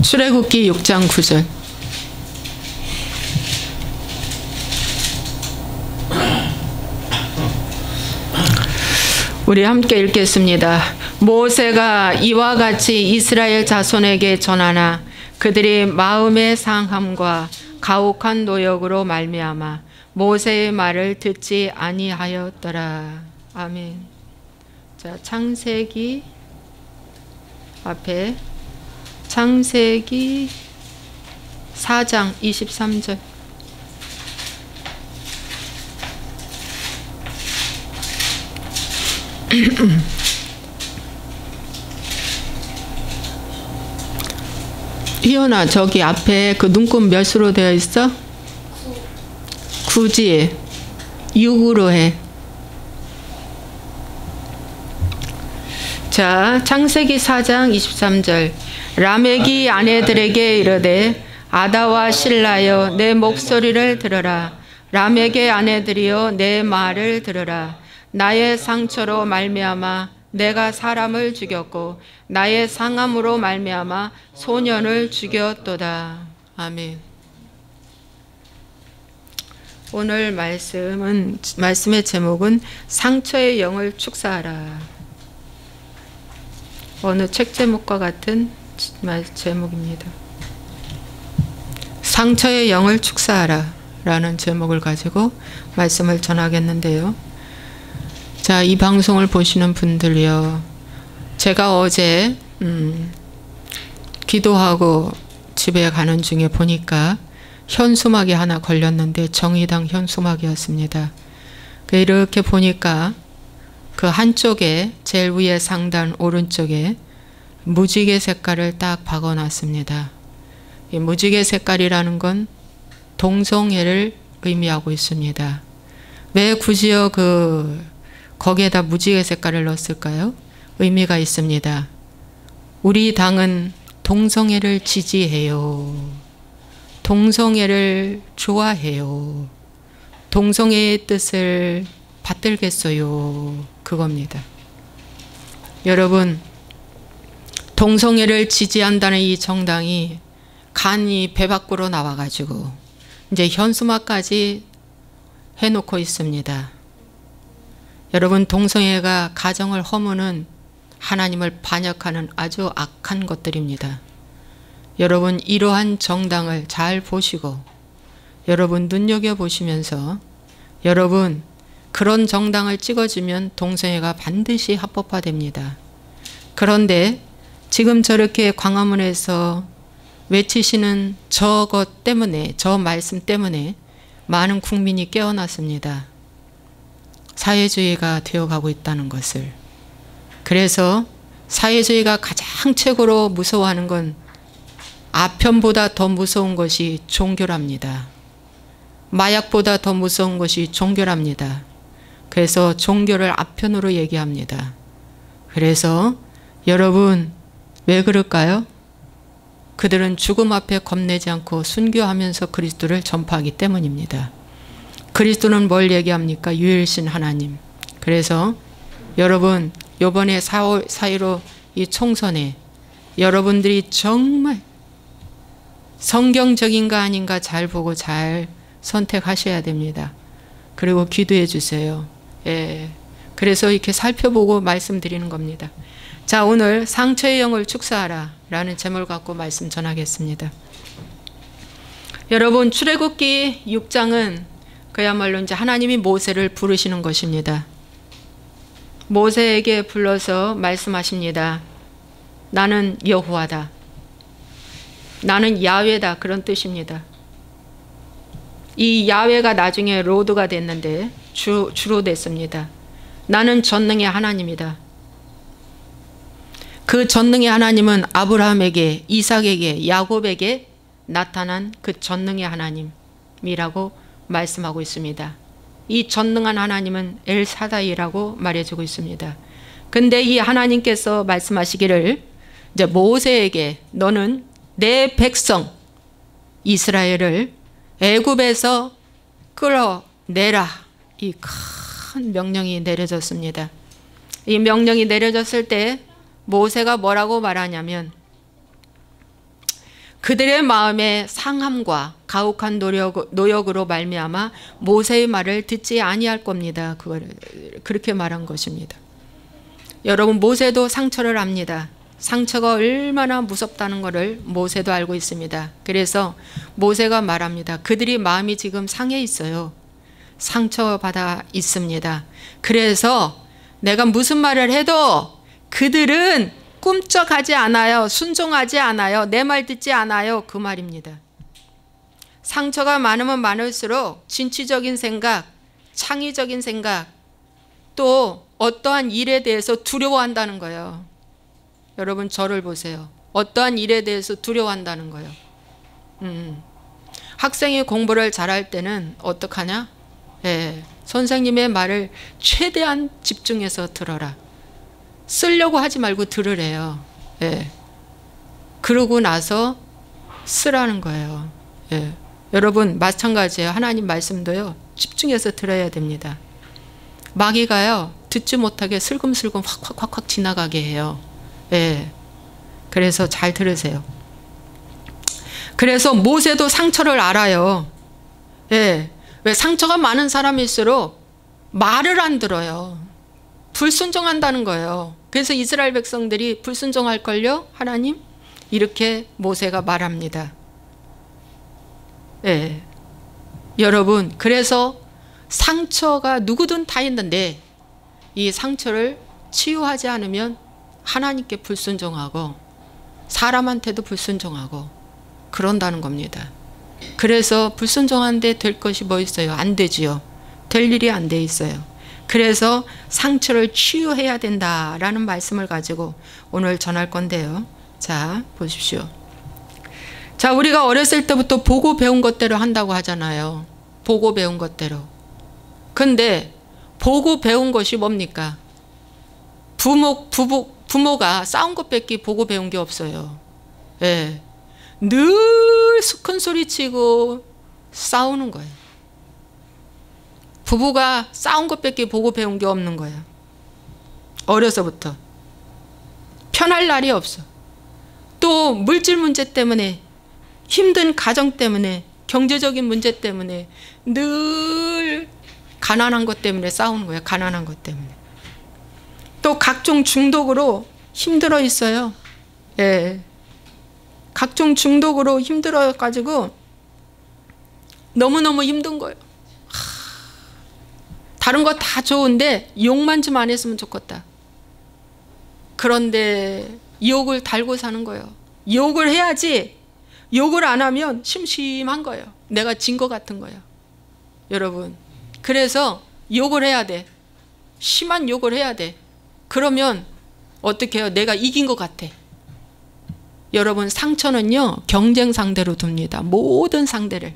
출애굽기 6장 9절. 우리 함께 읽겠습니다. 모세가 이와 같이 이스라엘 자손에게 전하나 그들이 마음의 상함과 가혹한 노역으로 말미암아 모세의 말을 듣지 아니하였더라. 아멘. 자, 창세기 앞에 창세기 4장 23절. 희연아, 저기 앞에 그 눈금 몇으로 되어 있어? 9지. 6으로 해. 자, 창세기 4장 23절. 라멕이 아내들에게 이르되 아다와 실라여 내 목소리를 들으라. 라멕의 아내들이여 내 말을 들으라. 나의 상처로 말미암아 내가 사람을 죽였고 나의 상함으로 말미암아 소년을 죽였도다. 아멘. 오늘 말씀의 제목은 상처의 영을 축사하라. 어느 책 제목과 같은 제목입니다. 상처의 영을 축사하라 라는 제목을 가지고 말씀을 전하겠는데요. 자, 이 방송을 보시는 분들이요, 제가 어제 기도하고 집에 가는 중에 보니까 현수막이 하나 걸렸는데 정의당 현수막이었습니다. 이렇게 보니까 그 한쪽에 제일 위에 상단 오른쪽에 무지개 색깔을 딱 박아놨습니다. 이 무지개 색깔이라는 건 동성애를 의미하고 있습니다. 왜 굳이요 거기에다 무지개 색깔을 넣었을까요? 의미가 있습니다. 우리 당은 동성애를 지지해요. 동성애를 좋아해요. 동성애의 뜻을 받들겠어요. 그겁니다. 여러분, 동성애를 지지한다는 이 정당이 간이 배 밖으로 나와가지고 이제 현수막까지 해놓고 있습니다. 여러분, 동성애가 가정을 허무는 하나님을 반역하는 아주 악한 것들입니다. 여러분, 이러한 정당을 잘 보시고 여러분 눈여겨보시면서 여러분, 그런 정당을 찍어주면 동성애가 반드시 합법화됩니다. 그런데 지금 저렇게 광화문에서 외치시는 저것 때문에, 저 말씀 때문에 많은 국민이 깨어났습니다. 사회주의가 되어가고 있다는 것을. 그래서 사회주의가 가장 최고로 무서워하는 건 아편보다 더 무서운 것이 종교랍니다. 마약보다 더 무서운 것이 종교랍니다. 그래서 종교를 아편으로 얘기합니다. 그래서 여러분, 왜 그럴까요? 그들은 죽음 앞에 겁내지 않고 순교하면서 그리스도를 전파하기 때문입니다. 그리스도는 뭘 얘기합니까? 유일신 하나님. 그래서 여러분, 이번에 4.15 이 총선에 여러분들이 정말 성경적인가 아닌가 잘 보고 잘 선택하셔야 됩니다. 그리고 기도해 주세요. 예. 그래서 이렇게 살펴보고 말씀드리는 겁니다. 자, 오늘 상처의 영을 축사하라 라는 제목을 갖고 말씀 전하겠습니다. 여러분, 출애굽기 6장은 그야말로 이제 하나님이 모세를 부르시는 것입니다. 모세에게 불러서 말씀하십니다. 나는 여호와다. 나는 야훼다. 그런 뜻입니다. 이 야훼가 나중에 로드가 됐는데 주로 됐습니다. 나는 전능의 하나님이다. 그 전능의 하나님은 아브라함에게, 이삭에게, 야곱에게 나타난 그 전능의 하나님이라고 말씀하고 있습니다. 이 전능한 하나님은 엘사다이라고 말해주고 있습니다. 근데 이 하나님께서 말씀하시기를 이제 모세에게 너는 내 백성 이스라엘을 애굽에서 끌어내라. 이 큰 명령이 내려졌습니다. 이 명령이 내려졌을 때 모세가 뭐라고 말하냐면 그들의 마음의 상함과 가혹한 노역으로 말미암아 모세의 말을 듣지 아니할 겁니다. 그걸 그렇게 말한 것입니다. 여러분, 모세도 상처를 압니다. 상처가 얼마나 무섭다는 것을 모세도 알고 있습니다. 그래서 모세가 말합니다. 그들이 마음이 지금 상해 있어요. 상처받아 있습니다. 그래서 내가 무슨 말을 해도 그들은 꿈쩍하지 않아요. 순종하지 않아요. 내 말 듣지 않아요. 그 말입니다. 상처가 많으면 많을수록 진취적인 생각, 창의적인 생각, 또 어떠한 일에 대해서 두려워한다는 거예요. 여러분, 저를 보세요. 어떠한 일에 대해서 두려워한다는 거예요. 학생이 공부를 잘할 때는 어떡하냐? 선생님의 말을 최대한 집중해서 들어라. 쓰려고 하지 말고 들으래요. 그러고 나서 쓰라는 거예요. 여러분, 마찬가지예요. 하나님 말씀도요, 집중해서 들어야 됩니다. 마귀가요, 듣지 못하게 슬금슬금 확 지나가게 해요. 그래서 잘 들으세요. 그래서 모세도 상처를 알아요. 왜 상처가 많은 사람일수록 말을 안 들어요. 불순종한다는 거예요. 그래서 이스라엘 백성들이 불순종할걸요? 하나님? 이렇게 모세가 말합니다. 여러분, 그래서 상처가 누구든 다 있는데 이 상처를 치유하지 않으면 하나님께 불순종하고 사람한테도 불순종하고 그런다는 겁니다. 그래서 불순종한데 될 것이 뭐 있어요? 안 되지요. 될 일이 안 돼 있어요. 그래서 상처를 치유해야 된다라는 말씀을 가지고 오늘 전할 건데요. 자, 보십시오. 자, 우리가 어렸을 때부터 보고 배운 것대로 한다고 하잖아요. 보고 배운 것대로. 근데 보고 배운 것이 뭡니까? 부모가 싸운 것밖에 보고 배운 게 없어요. 늘 큰 소리 치고 싸우는 거예요. 부부가 싸운 것밖에 보고 배운 게 없는 거예요. 어려서부터. 편할 날이 없어. 또 물질 문제 때문에, 힘든 가정 때문에, 경제적인 문제 때문에 늘 가난한 것 때문에 싸우는 거예요. 가난한 것 때문에. 또 각종 중독으로 힘들어 있어요. 각종 중독으로 힘들어가지고 너무너무 힘든 거예요. 다른 거 다 좋은데 욕만 좀 안 했으면 좋겠다. 그런데 욕을 달고 사는 거예요. 욕을 해야지, 욕을 안 하면 심심한 거예요. 내가 진 것 같은 거예요. 여러분, 그래서 욕을 해야 돼. 심한 욕을 해야 돼. 그러면 어떻게 해요? 내가 이긴 것 같아. 여러분, 상처는요, 경쟁 상대로 둡니다. 모든 상대를.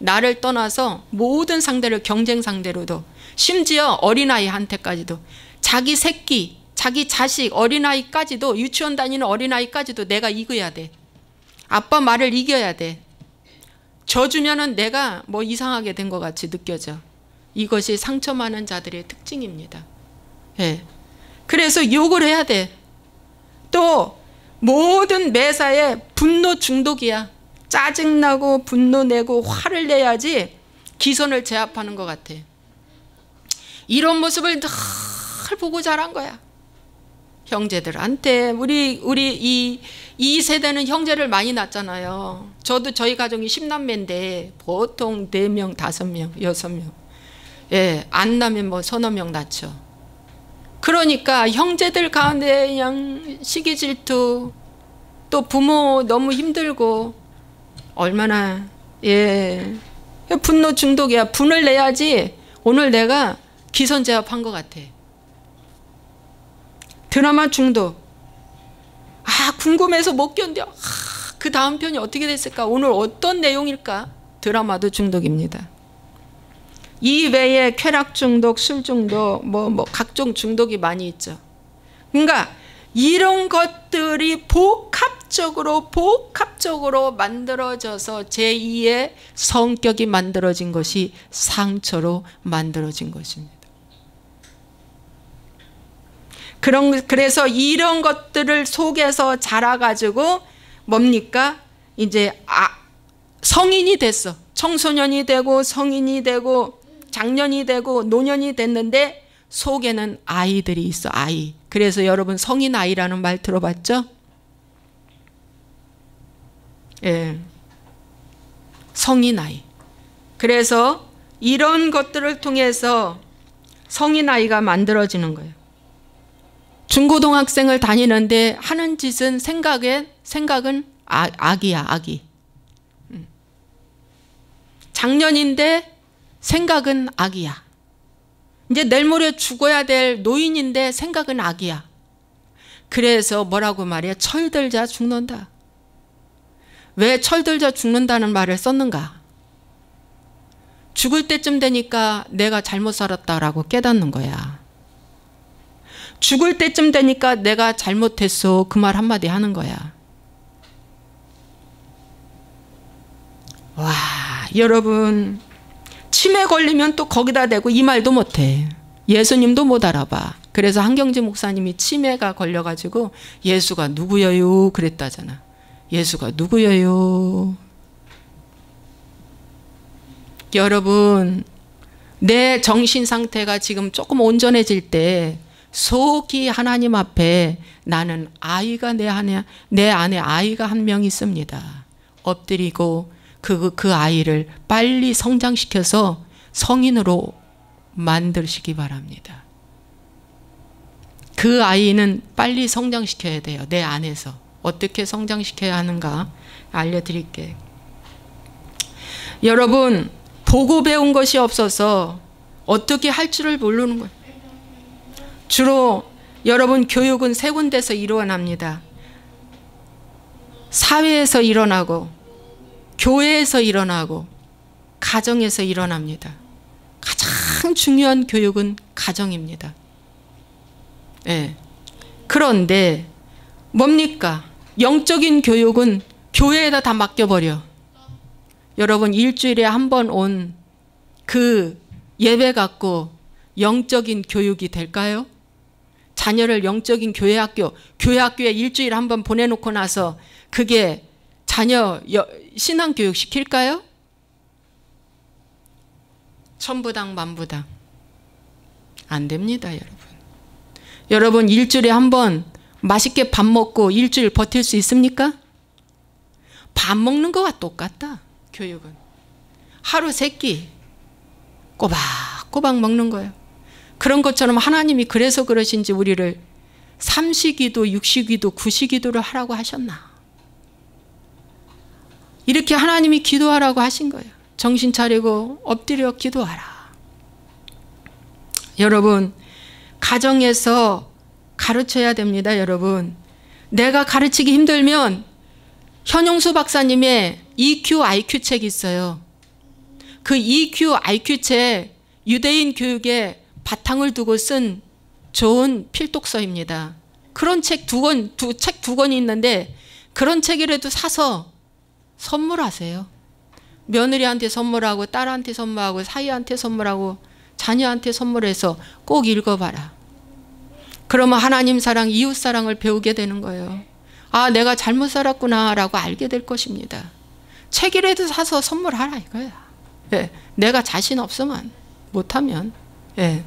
나를 떠나서 모든 상대를 경쟁 상대로 둬. 심지어 어린아이한테까지도. 자기 새끼, 자기 자식, 어린아이까지도, 유치원 다니는 어린아이까지도 내가 이겨야 돼. 아빠 말을 이겨야 돼. 져주면은 내가 뭐 이상하게 된 것 같이 느껴져. 이것이 상처 많은 자들의 특징입니다. 그래서 욕을 해야 돼. 또 모든 매사에 분노 중독이야. 짜증나고 분노 내고 화를 내야지 기선을 제압하는 것 같아. 이런 모습을 늘 보고 자란 거야. 형제들한테. 우리 이 세대는 형제를 많이 낳잖아요. 저도 저희 가정이 10남매인데 보통 4명, 5명, 6명. 안 나면 뭐 서너 명 낳죠. 그러니까 형제들 가운데 그냥 시기 질투, 또 부모 너무 힘들고 얼마나 분노 중독이야. 분을 내야지 오늘 내가 기선제압한 것 같아. 드라마 중독. 궁금해서 못 견뎌. 그 다음 편이 어떻게 됐을까? 오늘 어떤 내용일까? 드라마도 중독입니다. 이 외에 쾌락 중독, 술 중독, 뭐 각종 중독이 많이 있죠. 그러니까 이런 것들이 복합적으로 만들어져서 제2의 성격이 만들어진 것이 상처로 만들어진 것입니다. 그래서 이런 것들을 속에서 자라가지고 뭡니까? 이제 성인이 됐어. 청소년이 되고 성인이 되고 장년이 되고 노년이 됐는데 속에는 아이들이 있어. 아이. 그래서 여러분 성인 아이라는 말 들어봤죠? 예. 성인 아이. 그래서 이런 것들을 통해서 성인 아이가 만들어지는 거예요. 중고등학생을 다니는데 하는 짓은 생각은 악이야, 악이. 장년인데 생각은 악이야. 이제 내일 모레 죽어야 될 노인인데 생각은 악이야. 그래서 뭐라고 말해? 철들자 죽는다. 왜 철들자 죽는다는 말을 썼는가? 죽을 때쯤 되니까 내가 잘못 살았다라고 깨닫는 거야. 죽을 때쯤 되니까 내가 잘못했어. 그 말 한마디 하는 거야. 와, 여러분 치매 걸리면 또 거기다 대고 이 말도 못해. 예수님도 못 알아봐. 그래서 한경지 목사님이 치매가 걸려가지고 예수가 누구여요? 그랬다잖아. 예수가 누구여요? 여러분, 내 정신 상태가 지금 조금 온전해질 때 속히 하나님 앞에 나는 아이가 내 안에 아이가 한 명 있습니다. 엎드리고 그 아이를 빨리 성장시켜서 성인으로 만드시기 바랍니다. 그 아이는 빨리 성장시켜야 돼요. 내 안에서. 어떻게 성장시켜야 하는가 알려드릴게요. 여러분, 보고 배운 것이 없어서 어떻게 할 줄을 모르는 거예요. 주로 여러분 교육은 세 군데서 일어납니다. 사회에서 일어나고 교회에서 일어나고 가정에서 일어납니다. 가장 중요한 교육은 가정입니다. 네. 그런데 뭡니까? 영적인 교육은 교회에다 다 맡겨버려. 여러분 일주일에 한 번 온 그 예배 갖고 영적인 교육이 될까요? 자녀를 영적인 교회학교에 일주일에 한 번 보내놓고 나서 그게 자녀 신앙교육 시킬까요? 천부당 만부당 안 됩니다. 여러분 일주일에 한 번 맛있게 밥 먹고 일주일 버틸 수 있습니까? 밥 먹는 거와 똑같다. 교육은 하루 세 끼 꼬박꼬박 먹는 거예요. 그런 것처럼 하나님이 그래서 그러신지 우리를 삼시기도 육시기도 구시기도를 하라고 하셨나? 이렇게 하나님이 기도하라고 하신 거예요. 정신 차리고 엎드려 기도하라. 여러분 가정에서 가르쳐야 됩니다. 여러분 내가 가르치기 힘들면 현용수 박사님의 EQ, IQ 책이 있어요. 그 EQ, IQ 책 유대인 교육에 바탕을 두고 쓴 좋은 필독서입니다. 그런 책 두 권이 있는데 그런 책이라도 사서 선물하세요. 며느리한테 선물하고 딸한테 선물하고 사위한테 선물하고 자녀한테 선물해서 꼭 읽어봐라. 그러면 하나님 사랑, 이웃 사랑을 배우게 되는 거예요. 아, 내가 잘못 살았구나 라고 알게 될 것입니다. 책이라도 사서 선물하라 이거야. 네, 내가 자신 없으면 못하면. 네.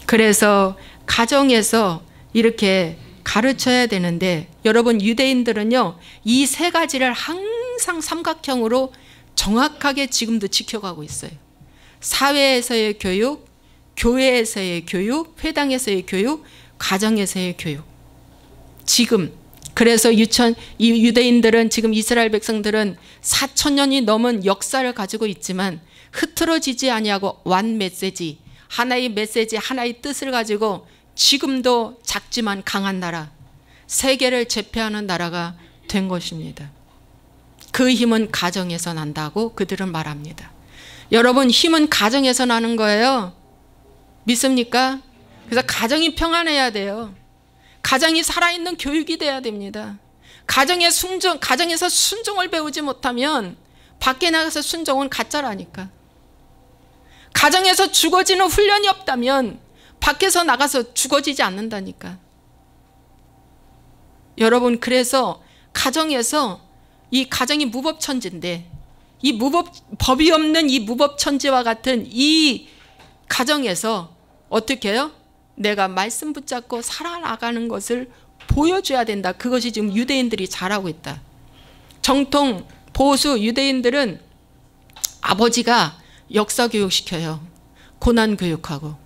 그래서 가정에서 이렇게 가르쳐야 되는데 여러분 유대인들은요 이 세 가지를 항상 삼각형으로 정확하게 지금도 지켜가고 있어요. 사회에서의 교육, 교회에서의 교육, 회당에서의 교육, 가정에서의 교육. 지금 그래서 유대인들은 지금 이스라엘 백성들은 4,000년이 넘은 역사를 가지고 있지만 흐트러지지 아니하고 완 메시지, 하나의 메시지, 하나의 뜻을 가지고 지금도 작지만 강한 나라, 세계를 제패하는 나라가 된 것입니다. 그 힘은 가정에서 난다고 그들은 말합니다. 여러분 힘은 가정에서 나는 거예요. 믿습니까? 그래서 가정이 평안해야 돼요. 가정이 살아있는 교육이 돼야 됩니다. 가정에서 순종을 배우지 못하면 밖에 나가서 순종은 가짜라니까. 가정에서 죽어지는 훈련이 없다면 밖에서 나가서 죽어지지 않는다니까. 여러분 그래서 가정에서 이 가정이 무법천지인데 이 법이 없는 이 무법천지와 같은 이 가정에서 어떻게 해요? 내가 말씀 붙잡고 살아나가는 것을 보여줘야 된다. 그것이 지금 유대인들이 잘하고 있다. 정통 보수 유대인들은 아버지가 역사 교육시켜요. 고난 교육하고.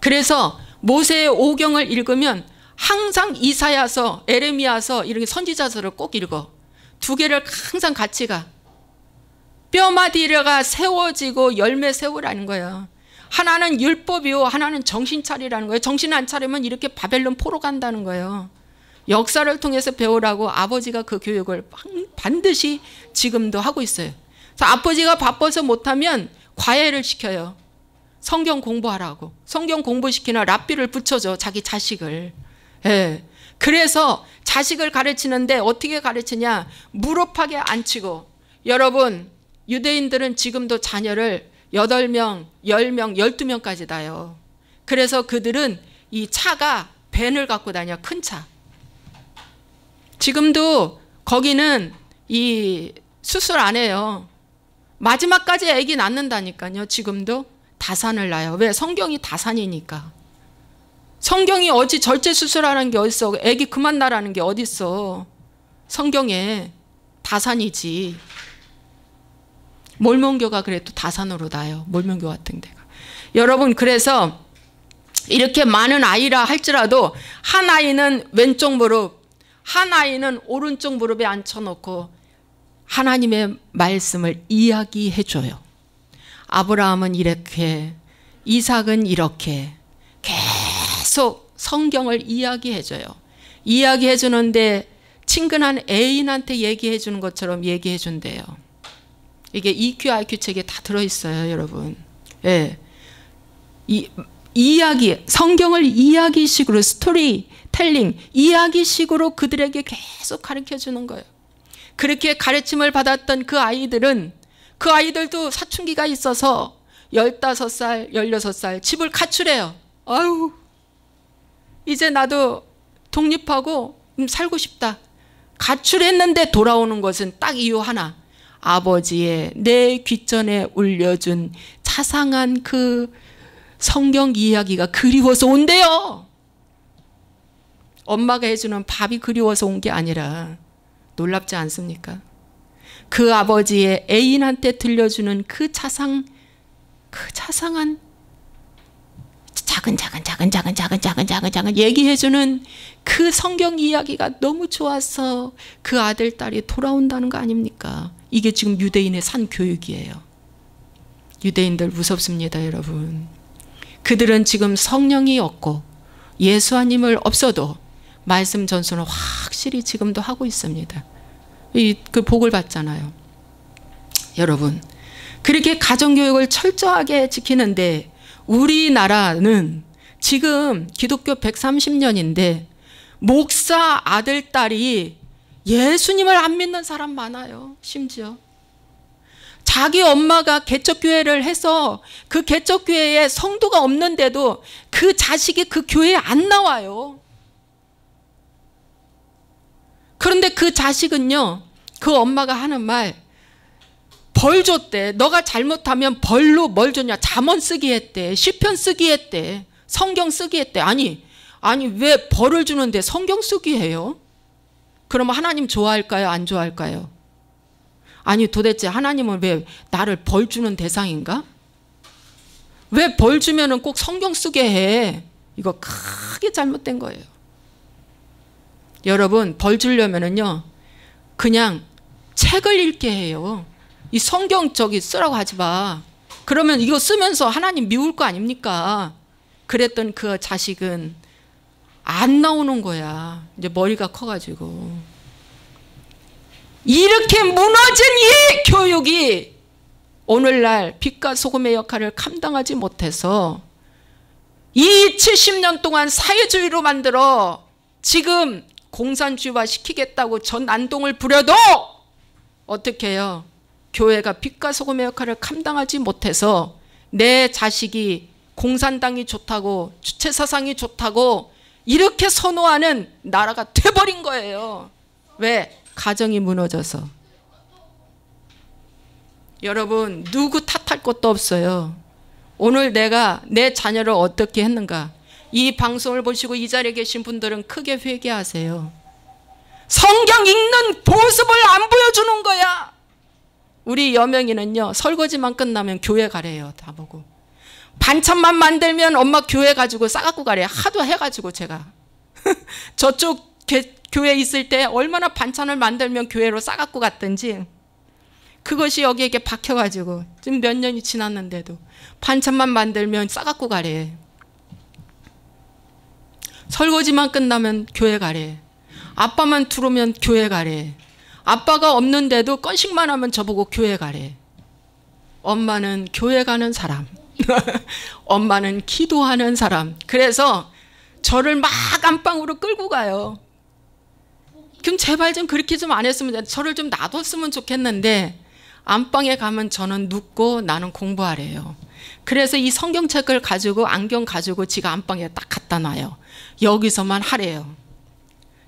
그래서 모세의 오경을 읽으면 항상 이사야서, 에레미야서 이렇게 선지자서를 꼭 읽어. 두 개를 항상 같이 가. 뼈마디가 세워지고 열매 세우라는 거예요. 하나는 율법이요, 하나는 정신 차리라는 거예요. 정신 안 차리면 이렇게 바벨론 포로 간다는 거예요. 역사를 통해서 배우라고 아버지가 그 교육을 반드시 지금도 하고 있어요. 그래서 아버지가 바빠서 못하면 과외를 시켜요. 성경 공부하라고. 성경 공부시키나 랍비를 붙여줘, 자기 자식을. 예. 그래서 자식을 가르치는데 어떻게 가르치냐? 무릎팍에 앉히고. 여러분, 유대인들은 지금도 자녀를 8명, 10명, 12명까지 다요. 그래서 그들은 이 차가 밴을 갖고 다녀, 큰 차. 지금도 거기는 이 수술 안 해요. 마지막까지 아기 낳는다니까요. 지금도 다산을 낳아요. 왜? 성경이 다산이니까. 성경이 어찌 절제 수술하는 게 어딨어? 아기 그만 낳으라는 게 어딨어? 성경에 다산이지. 몰몬교가 그래도 다산으로 낳아요. 몰몬교 같은 데가. 여러분, 그래서 이렇게 많은 아이라 할지라도 한 아이는 왼쪽 무릎, 한 아이는 오른쪽 무릎에 앉혀놓고 하나님의 말씀을 이야기해 줘요. 아브라함은 이렇게, 이삭은 이렇게 계속 성경을 이야기해 줘요. 이야기해 주는데 친근한 애인한테 얘기해 주는 것처럼 얘기해 준대요. 이게 EQ, IQ 책에 다 들어있어요, 여러분. 예. 이야기, 성경을 이야기식으로, 스토리 텔링, 이야기식으로 그들에게 계속 가르쳐 주는 거예요. 그렇게 가르침을 받았던 그 아이들은, 그 아이들도 사춘기가 있어서 15살, 16살 집을 가출해요. 아유, 이제 나도 독립하고 살고 싶다. 가출했는데 돌아오는 것은 딱 이유 하나. 아버지의 내 귓전에 울려준 자상한 그 성경 이야기가 그리워서 온대요. 엄마가 해주는 밥이 그리워서 온 게 아니라, 놀랍지 않습니까? 그 아버지의 애인한테 들려주는 그 자상한 작은 얘기해주는 그 성경 이야기가 너무 좋아서 그 아들, 딸이 돌아온다는 거 아닙니까? 이게 지금 유대인의 산 교육이에요. 유대인들 무섭습니다, 여러분. 그들은 지금 성령이 없고 예수님을 없어도 말씀 전수는 확실히 지금도 하고 있습니다. 그 복을 받잖아요. 여러분, 그렇게 가정교육을 철저하게 지키는데 우리나라는 지금 기독교 130년인데 목사 아들, 딸이 예수님을 안 믿는 사람 많아요. 심지어 자기 엄마가 개척교회를 해서 그 개척교회에 성도가 없는데도 그 자식이 그 교회에 안 나와요. 그런데 그 자식은요, 그 엄마가 하는 말, 벌 줬대. 너가 잘못하면 벌로 뭘 줬냐? 잠언 쓰기 했대. 시편 쓰기 했대. 성경 쓰기 했대. 아니 왜 벌을 주는데 성경 쓰기 해요? 그러면 하나님 좋아할까요? 안 좋아할까요? 아니, 도대체 하나님은 왜 나를 벌 주는 대상인가? 왜 벌 주면은 꼭 성경 쓰게 해? 이거 크게 잘못된 거예요. 여러분, 벌 주려면은요, 그냥 책을 읽게 해요. 이 성경 저기 쓰라고 하지 마. 그러면 이거 쓰면서 하나님 미울 거 아닙니까? 그랬던 그 자식은 안 나오는 거야. 이제 머리가 커가지고. 이렇게 무너진 이 교육이 오늘날 빛과 소금의 역할을 감당하지 못해서 이 70년 동안 사회주의로 만들어 지금 공산주의화 시키겠다고 전 난동을 부려도 어떻게 해요? 교회가 빛과 소금의 역할을 감당하지 못해서 내 자식이 공산당이 좋다고, 주체사상이 좋다고 이렇게 선호하는 나라가 돼버린 거예요. 왜? 가정이 무너져서. 여러분 누구 탓할 것도 없어요. 오늘 내가 내 자녀를 어떻게 했는가, 이 방송을 보시고 이 자리에 계신 분들은 크게 회개하세요. 성경 읽는 모습을 안 보여주는 거야. 우리 여명이는요, 설거지만 끝나면 교회 가래요. 다 보고 반찬만 만들면 엄마 교회 가지고 싸갖고 가래요. 하도 해가지고 제가 저쪽 교회 있을 때 얼마나 반찬을 만들면 교회로 싸갖고 갔던지, 그것이 여기에 이렇게 박혀가지고 지금 몇 년이 지났는데도 반찬만 만들면 싸갖고 가래. 설거지만 끝나면 교회 가래. 아빠만 들어오면 교회 가래. 아빠가 없는데도 건식만 하면 저보고 교회 가래. 엄마는 교회 가는 사람. 엄마는 기도하는 사람. 그래서 저를 막 안방으로 끌고 가요. 그럼 제발 좀 그렇게 좀 안 했으면, 저를 좀 놔뒀으면 좋겠는데 안방에 가면 저는 눕고 나는 공부하래요. 그래서 이 성경책을 가지고 안경 가지고 지가 안방에 딱 갖다 놔요. 여기서만 하래요.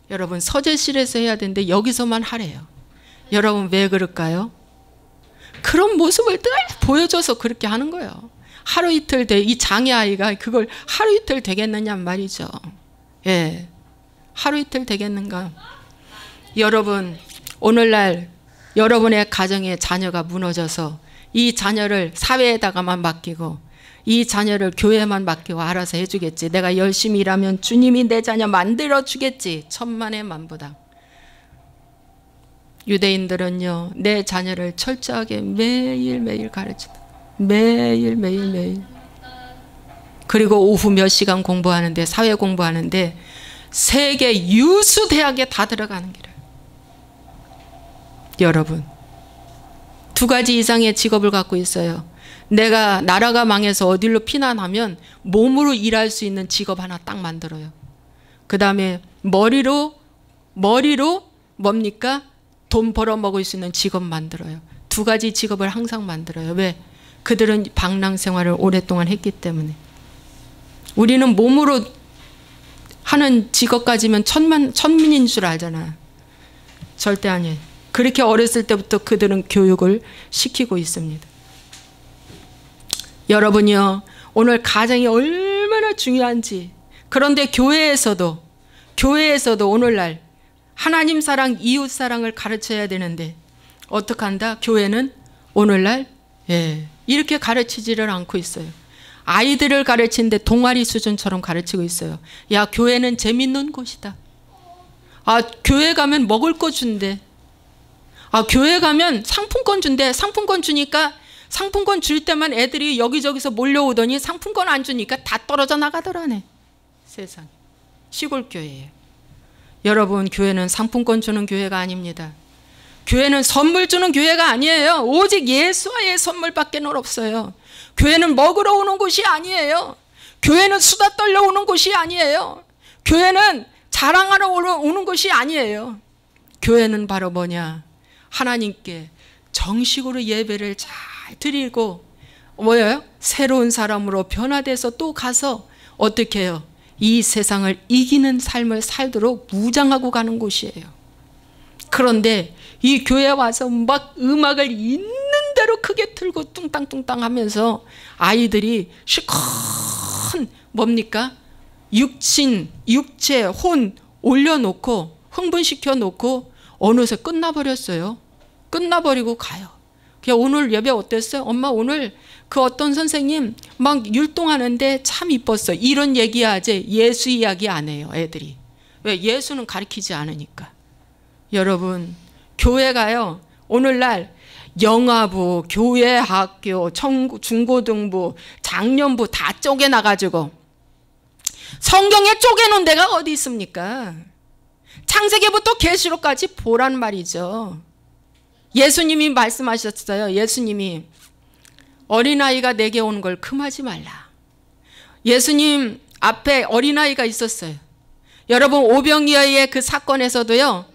여러분 서재실에서 해야 되는데 여기서만 하래요. 여러분 왜 그럴까요? 그런 모습을 늘 보여줘서 그렇게 하는 거예요. 하루 이틀 이 장애아이가 그걸 하루 이틀 되겠느냐 말이죠. 예, 하루 이틀 되겠는가. 여러분 오늘날 여러분의 가정에 자녀가 무너져서 이 자녀를 사회에다가만 맡기고 이 자녀를 교회만 맡기고 알아서 해주겠지, 내가 열심히 일하면 주님이 내 자녀 만들어 주겠지, 천만의 만보다. 유대인들은요, 내 자녀를 철저하게 매일매일 가르친다. 매일. 그리고 오후 몇 시간 공부하는데, 사회 공부하는데 세계 유수 대학에 다 들어가는 길이에요. 여러분 두 가지 이상의 직업을 갖고 있어요. 내가 나라가 망해서 어디로 피난하면 몸으로 일할 수 있는 직업 하나 딱 만들어요. 그 다음에 머리로 뭡니까? 돈 벌어 먹을 수 있는 직업 만들어요. 두 가지 직업을 항상 만들어요. 왜? 그들은 방랑 생활을 오랫동안 했기 때문에. 우리는 몸으로 하는 직업 가지면 천민인 줄 알잖아. 절대 아니에요. 그렇게 어렸을 때부터 그들은 교육을 시키고 있습니다. 여러분이요, 오늘 가정이 얼마나 중요한지. 그런데 교회에서도 오늘날 하나님 사랑, 이웃 사랑을 가르쳐야 되는데 어떻게 한다? 교회는 오늘날 이렇게 가르치지를 않고 있어요. 아이들을 가르치는데 동아리 수준처럼 가르치고 있어요. 야, 교회는 재밌는 곳이다. 아, 교회 가면 먹을 거 준대. 아, 교회 가면 상품권 준대. 상품권 주니까 상품권 줄 때만 애들이 여기저기서 몰려오더니 상품권 안 주니까 다 떨어져 나가더라네. 세상에. 시골 교회예요. 여러분, 교회는 상품권 주는 교회가 아닙니다. 교회는 선물 주는 교회가 아니에요. 오직 예수와의 선물밖에 없어요. 교회는 먹으러 오는 곳이 아니에요. 교회는 수다 떨려 오는 곳이 아니에요. 교회는 자랑하러 오는 곳이 아니에요. 교회는 바로 뭐냐? 하나님께 정식으로 예배를 잘 드리고 뭐예요? 새로운 사람으로 변화돼서 또 가서 어떻게 해요? 이 세상을 이기는 삶을 살도록 무장하고 가는 곳이에요. 그런데 이 교회에 와서 막 음악을 있는 대로 크게 틀고 뚱땅뚱땅 하면서 아이들이 실컷 뭡니까? 육체, 혼 올려놓고 흥분시켜 놓고 어느새 끝나버렸어요. 끝나버리고 가요. 오늘 예배 어땠어요? 엄마 오늘 그 어떤 선생님 막 율동하는데 참 이뻤어. 이런 얘기하지 예수 이야기 안 해요, 애들이. 왜? 예수는 가르치지 않으니까. 여러분, 교회가요, 오늘날 영화부, 교회 학교, 중고등부, 장년부 다 쪼개놔가지고 성경에 쪼개놓은 데가 어디 있습니까? 창세기부터 계시록까지 보란 말이죠. 예수님이 말씀하셨어요. 예수님이 어린아이가 내게 오는 걸 금하지 말라. 예수님 앞에 어린아이가 있었어요. 여러분, 오병이어의 그 사건에서도요,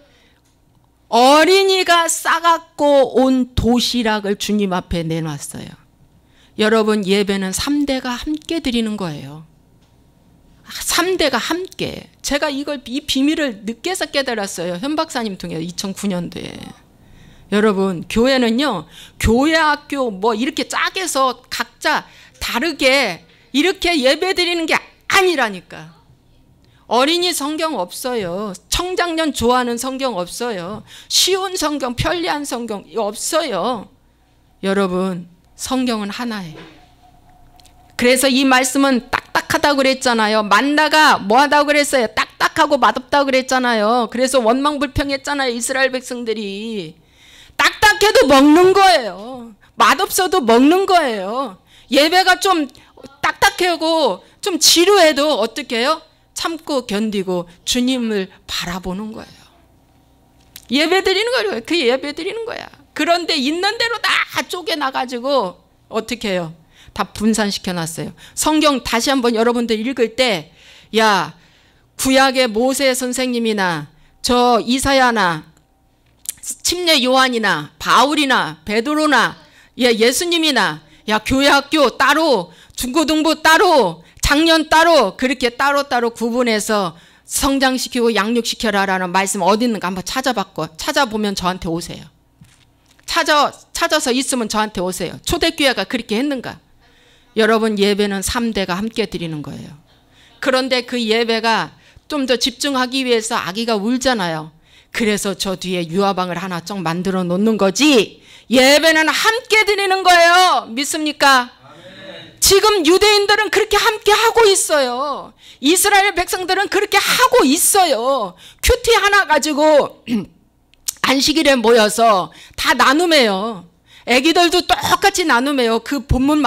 어린이가 싸갖고 온 도시락을 주님 앞에 내놨어요. 여러분, 예배는 3대가 함께 드리는 거예요. 3대가 함께. 제가 이 비밀을 늦게서 깨달았어요. 현 박사님 통해 2009년도에. 여러분, 교회는요, 교회 학교 뭐 이렇게 짝해서 각자 다르게 이렇게 예배 드리는 게 아니라니까. 어린이 성경 없어요. 청장년 좋아하는 성경 없어요. 쉬운 성경, 편리한 성경 없어요. 여러분, 성경은 하나예요. 그래서 이 말씀은 딱딱하다고 그랬잖아요. 만나가 뭐하다고 그랬어요? 딱딱하고 맛없다고 그랬잖아요. 그래서 원망불평했잖아요. 이스라엘 백성들이. 딱딱해도 먹는 거예요. 맛없어도 먹는 거예요. 예배가 좀 딱딱하고 좀 지루해도 어떻게 해요? 참고 견디고 주님을 바라보는 거예요. 예배 드리는 거예요. 그 예배 드리는 거야. 그런데 있는 대로 다 쪼개놔가지고 어떻게 해요? 다 분산시켜 놨어요. 성경 다시 한번 여러분들 읽을 때, 야, 구약의 모세 선생님이나 저 이사야나 침례 요한이나 바울이나 베드로나 예수님이나 야, 교회 학교 따로, 중고등부 따로, 작년 따로, 그렇게 따로따로 구분해서 성장시키고 양육시켜라라는 말씀 어디 있는가 한번 찾아보면 저한테 오세요. 찾아서 있으면 저한테 오세요. 초대교회가 그렇게 했는가? 여러분, 예배는 3대가 함께 드리는 거예요. 그런데 그 예배가 좀 더 집중하기 위해서 아기가 울잖아요. 그래서 저 뒤에 유아방을 하나 좀 만들어 놓는 거지, 예배는 함께 드리는 거예요. 믿습니까? 아멘. 지금 유대인들은 그렇게 함께 하고 있어요. 이스라엘 백성들은 그렇게 하고 있어요. 큐티 하나 가지고 안식일에 모여서 다 나눔해요. 애기들도 똑같이 나눔해요. 그 본문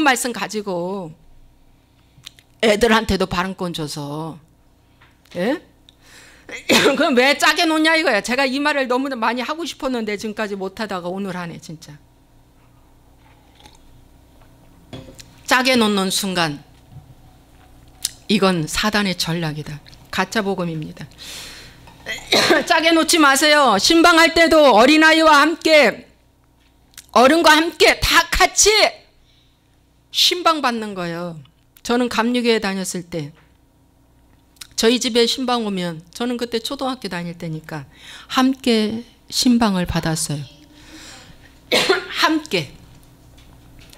말씀 가지고 애들한테도 발언권 줘서. 예? 그럼 왜 짜게 놓냐 이거야. 제가 이 말을 너무 많이 하고 싶었는데 지금까지 못하다가 오늘 하네 진짜. 짜게 놓는 순간 이건 사단의 전략이다. 가짜 복음입니다. 짜게 놓지 마세요. 신방할 때도 어린아이와 함께, 어른과 함께 다 같이 신방 받는 거예요. 저는 감리교회 다녔을 때 저희 집에 신방 오면, 저는 그때 초등학교 다닐 때니까 함께 신방을 받았어요. 함께.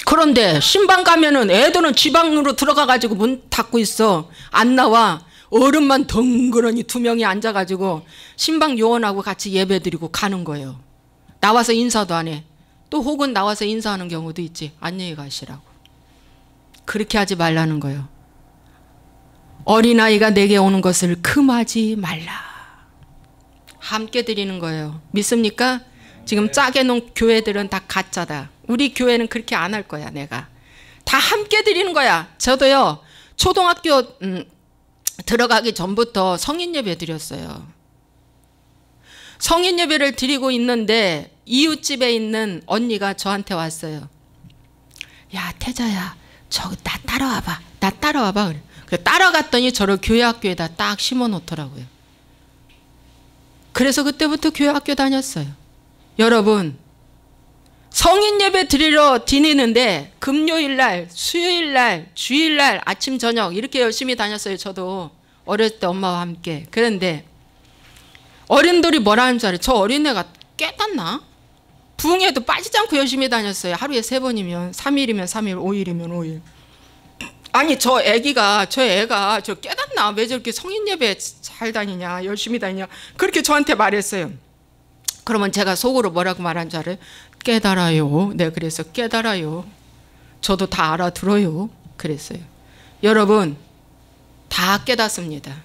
그런데 신방 가면은 애들은 지방으로 들어가가지고 문 닫고 있어. 안 나와. 어른만 덩그러니 2명이 앉아가지고 신방 요원하고 같이 예배 드리고 가는 거예요. 나와서 인사도 안 해. 또 혹은 나와서 인사하는 경우도 있지. 안녕히 가시라고. 그렇게 하지 말라는 거예요. 어린아이가 내게 오는 것을 금하지 말라. 함께 드리는 거예요. 믿습니까? 지금 짜게 놓은 교회들은 다 가짜다. 우리 교회는 그렇게 안 할 거야. 내가 다 함께 드리는 거야. 저도요, 초등학교 들어가기 전부터 성인 예배 드렸어요. 성인 예배를 드리고 있는데 이웃집에 있는 언니가 저한테 왔어요. 야, 태자야, 저기 나 따라와봐. 나 따라와봐. 그래. 따라갔더니 저를 교회 학교에다 딱 심어 놓더라고요. 그래서 그때부터 교회 학교 다녔어요. 여러분, 성인 예배 드리러 다니는데 금요일날, 수요일날, 주일날 아침 저녁 이렇게 열심히 다녔어요. 저도 어렸을 때 엄마와 함께. 그런데 어른들이 뭐라 하는 줄 알아요? 저 어린애가 깨닫나? 부흥회도 빠지지 않고 열심히 다녔어요. 하루에 3번이면 3일이면 3일, 5일이면 5일. 아니 저 애가 저 깨닫나? 왜 저렇게 성인 예배 잘 다니냐, 열심히 다니냐, 그렇게 저한테 말했어요. 그러면 제가 속으로 뭐라고 말한 줄 알아요? 깨달아요. 네, 그래서 깨달아요. 저도 다 알아들어요. 그랬어요. 여러분, 다 깨닫습니다.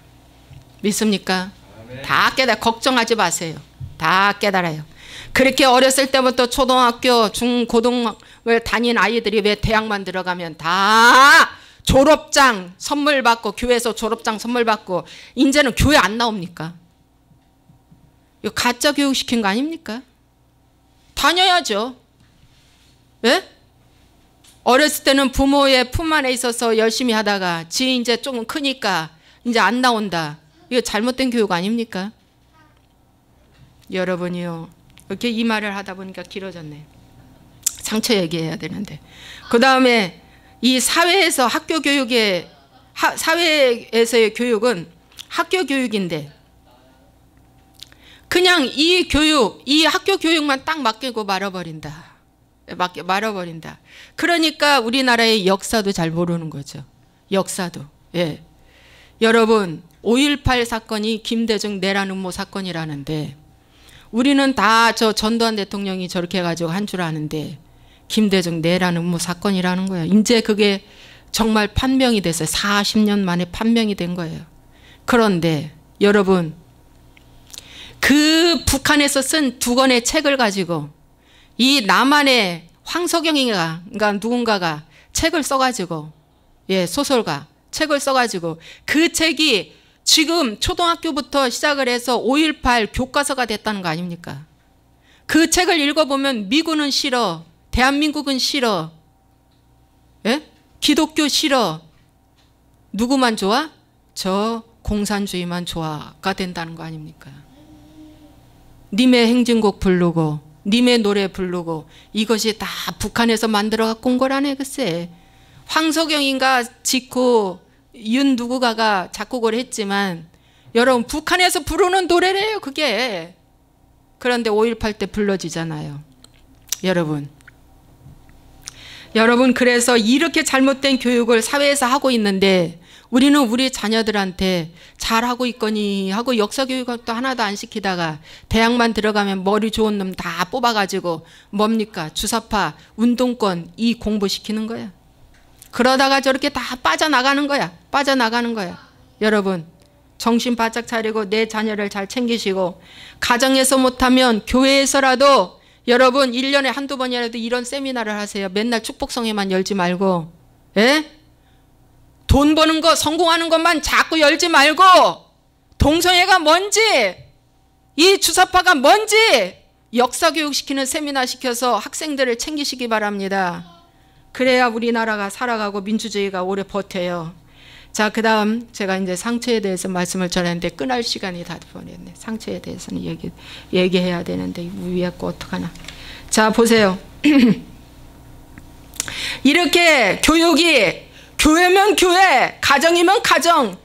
믿습니까? 아멘. 다 걱정하지 마세요. 다 깨달아요. 그렇게 어렸을 때부터 초등학교, 중고등을 다닌 아이들이 왜 대학만 들어가면 다 졸업장 선물 받고, 교회에서 졸업장 선물 받고, 이제는 교회 안 나옵니까? 이거 가짜 교육 시킨 거 아닙니까? 다녀야죠. 예? 어렸을 때는 부모의 품 안에 있어서 열심히 하다가 지 이제 조금 크니까 이제 안 나온다. 이거 잘못된 교육 아닙니까? 여러분이요, 이렇게 이 말을 하다 보니까 길어졌네. 상처 얘기해야 되는데, 그 다음에 이 사회에서 학교 교육의 사회에서의 교육은 학교 교육인데 그냥 이 교육, 이 학교 교육만 딱 맡기고 말아버린다. 말아버린다. 그러니까 우리나라의 역사도 잘 모르는 거죠. 역사도. 예. 여러분 5.18 사건이 김대중 내란 음모 사건이라는데 우리는 다 저 전두환 대통령이 저렇게 해가지고 한 줄 아는데 김대중 내란 음모 사건이라는 거예요. 이제 그게 정말 판명이 됐어요. 40년 만에 판명이 된 거예요. 그런데 여러분 그 북한에서 쓴 2권의 책을 가지고 이 남한의 황석영인가 누군가가 책을 써가지고 예 소설가 책을 써가지고 그 책이 지금 초등학교부터 시작을 해서 5.18 교과서가 됐다는 거 아닙니까? 그 책을 읽어보면 미군은 싫어, 대한민국은 싫어, 예? 기독교 싫어, 누구만 좋아? 저 공산주의만 좋아가 된다는 거 아닙니까? 님의 행진곡 부르고 님의 노래 부르고 이것이 다 북한에서 만들어 갖고 온 거라네. 글쎄 황석영인가 직후 윤 누구가가 작곡을 했지만 여러분 북한에서 부르는 노래래요 그게. 그런데 5.18 때 불러지잖아요. 여러분 그래서 이렇게 잘못된 교육을 사회에서 하고 있는데 우리는 우리 자녀들한테 잘하고 있거니 하고 역사 교육도 하나도 안 시키다가 대학만 들어가면 머리 좋은 놈 다 뽑아가지고 뭡니까? 주사파, 운동권 이 공부시키는 거야. 그러다가 저렇게 다 빠져나가는 거야. 빠져나가는 거야. 여러분 정신 바짝 차리고 내 자녀를 잘 챙기시고 가정에서 못하면 교회에서라도 여러분 1년에 한두 번이라도 이런 세미나를 하세요. 맨날 축복성회만 열지 말고 예? 돈 버는 거 성공하는 것만 자꾸 열지 말고 동성애가 뭔지 이 주사파가 뭔지 역사교육시키는 세미나 시켜서 학생들을 챙기시기 바랍니다. 그래야 우리나라가 살아가고 민주주의가 오래 버텨요. 자, 그 다음 제가 이제 상처에 대해서 말씀을 전했는데 끝날 시간이 다 보냈네. 상처에 대해서는 얘기해야 되는데 위에 거 어떡하나. 자, 보세요. 이렇게 교육이 교회면 교회, 가정이면 가정,